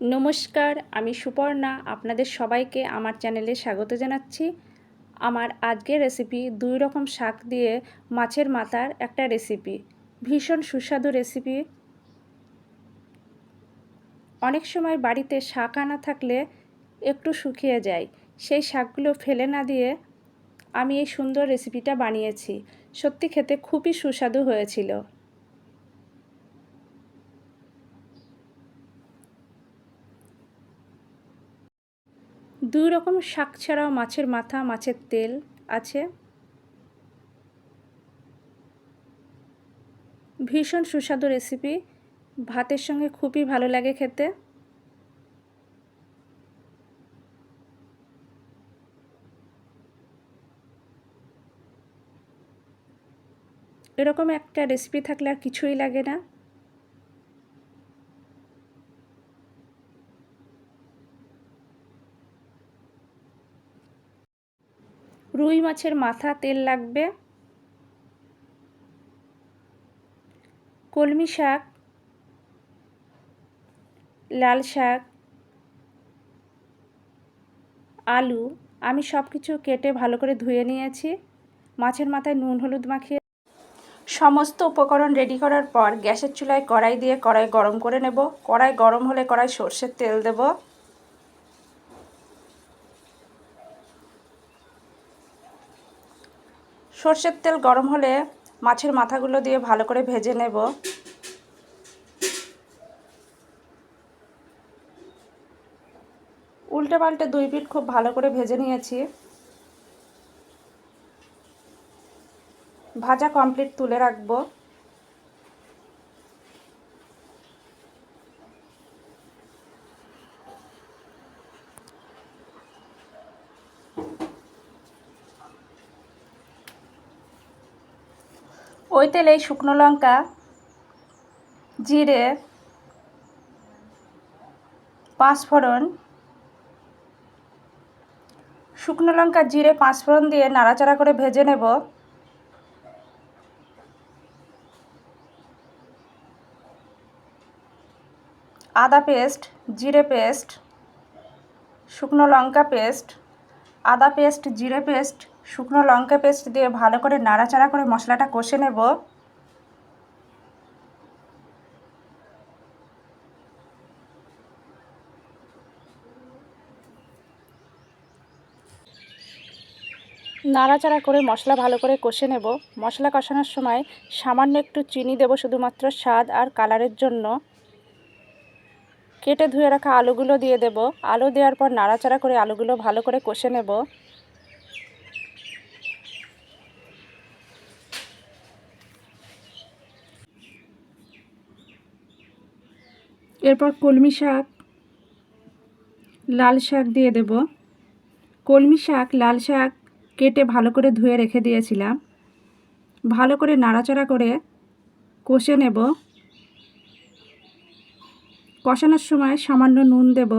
নমস্কার, আমি সুপর্ণা। আপনাদের সবাইকে আমার চ্যানেলে স্বাগত জানাচ্ছি। আমার আজকের রেসিপি ২ রকম শাক দিয়ে মাছের মাথার একটা রেসিপি। ভীষণ সুস্বাদু রেসিপি। অনেক সময় বাড়িতে শাক আনা থাকলে একটু শুকিয়ে যায়। সেই শাকগুলো ফেলে না দিয়ে আমি এই সুন্দর রেসিপিটা বানিয়েছি। সত্যি খেতে খুবই সুস্বাদু হয়েছিল। ২ রকম শাক ছাড়াও মাছের মাথা, মাছের তেল আছে। ভীষণ সুস্বাদু রেসিপি। ভাতের সঙ্গে খুবই ভালো লাগে খেতে। এরকম একটা রেসিপি থাকলে আর কিছুই লাগে না। রুই মাছের মাথা তেল লাগবে। কলমি শাক, লাল শাক, আলু আমি সব কিছু কেটে ভালো করে ধুয়ে নিয়েছি। মাছের মাথায় নুন হলুদ মাখিয়ে সমস্ত উপকরণ রেডি করার পর গ্যাসের চুলায় কড়াই দিয়ে কড়াই গরম করে নেব। কড়াই গরম হলে কড়াই সর্ষের তেল দেব। সর্ষের তেল গরম হলে মাছের মাথাগুলো দিয়ে ভালো করে ভেজে নেব। উল্টে পাল্টে 2 পিঠ খুব ভালো করে ভেজে নিয়েছি। ভাজা কমপ্লিট তুলে রাখবো। ওই তেলেই শুকনো লঙ্কা, জিরে, পাঁচফোড়ন, শুকনো লঙ্কা জিরে পাঁচফোড়ন দিয়ে নাড়াচাড়া করে ভেজে নেব। আদা পেস্ট, জিরে পেস্ট, শুকনো লঙ্কা পেস্ট, আদা পেস্ট, জিরে পেস্ট, শুকনো লঙ্কা পেস্ট দিয়ে ভালো করে নাড়াচাড়া করে মশলাটা কষে নেব। নাড়াচাড়া করে মশলা ভালো করে কষে নেব। মশলা কষানোর সময় সামান্য একটু চিনি দেব শুধুমাত্র স্বাদ আর কালারের জন্য। কেটে ধুয়ে রাখা আলুগুলো দিয়ে দেব। আলু দেওয়ার পর নাড়াচাড়া করে আলুগুলো ভালো করে কষে নেব। এরপর কলমি শাক, লাল শাক দিয়ে দেব। কলমি শাক, লাল শাক কেটে ভালো করে ধুয়ে রেখে দিয়েছিলাম। ভালো করে নাড়াচাড়া করে কষে নেব। কষানোর সময় সামান্য নুন দেব।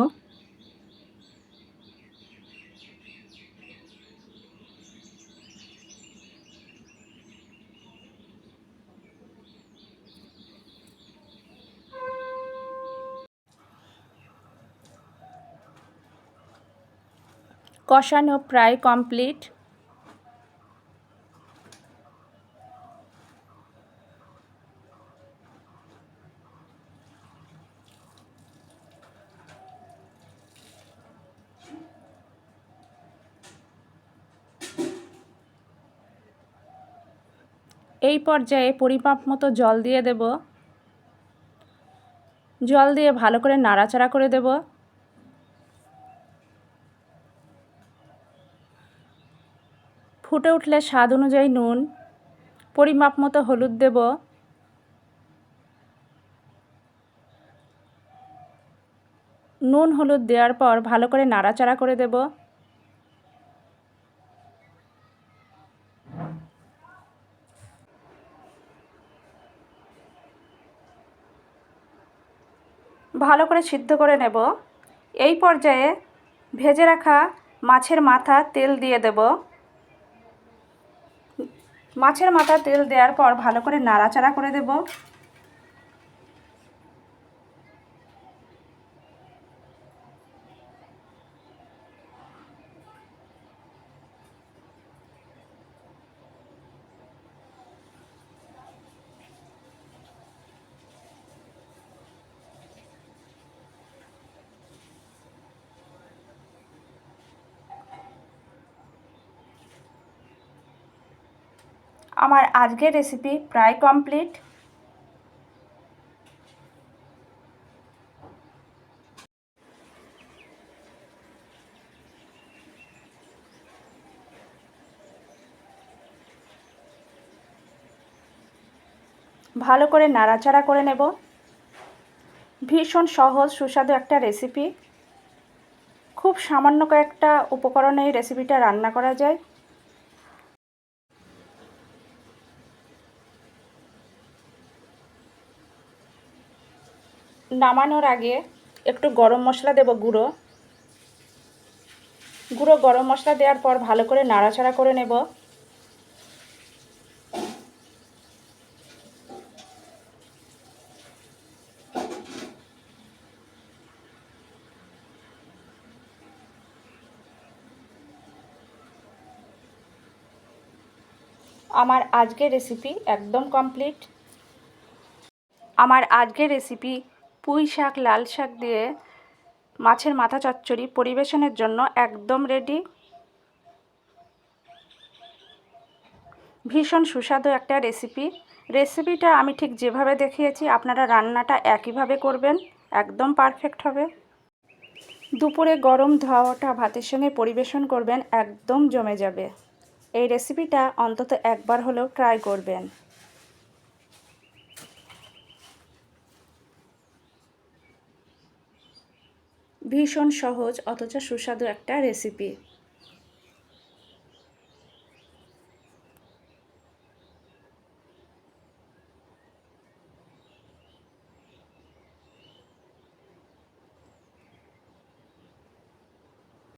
কষানো প্রায় কমপ্লিট। এই পর্যায়ে পরিমাপ মতো জল দিয়ে দেব। জল দিয়ে ভালো করে নাড়াচাড়া করে দেব। ফুটে উঠলে স্বাদ অনুযায়ী নুন, পরিমাপ মতো হলুদ দেব। নুন হলুদ দেওয়ার পর ভালো করে নাড়াচাড়া করে দেব। ভালো করে সিদ্ধ করে নেব। এই পর্যায়ে ভেজে রাখা মাছের মাথা তেল দিয়ে দেব। মাছের মাথা তেল দেওয়ার পর ভালো করে নাড়াচাড়া করে দেব। আমার আজকের রেসিপি প্রায় কমপ্লিট। ভালো করে নাড়াচাড়া করে নেব। ভীষণ সহজ সুস্বাদু একটা রেসিপি। খুব সামান্য কয়েকটা উপকরণে এই রেসিপিটা রান্না করা যায়। নামানোর আগে একটু গরম মশলা দেব, গুঁড়ো গরম মশলা দেওয়ার পর ভালো করে নাড়াচাড়া করে নেব। আমার আজকের রেসিপি একদম কমপ্লিট। আমার আজকের রেসিপি পুঁই শাক, লাল শাক দিয়ে মাছের মাথা চচ্চড়ি পরিবেশনের জন্য একদম রেডি। ভীষণ সুস্বাদু একটা রেসিপিটা আমি ঠিক যেভাবে দেখিয়েছি আপনারা রান্নাটা একইভাবে করবেন, একদম পারফেক্ট হবে। দুপুরে গরম ধোয়া ভাতের সঙ্গে পরিবেশন করবেন, একদম জমে যাবে। এই রেসিপিটা অন্তত একবার হলেও ট্রাই করবেন। ভীষণ সহজ অথচ সুস্বাদু একটা রেসিপি।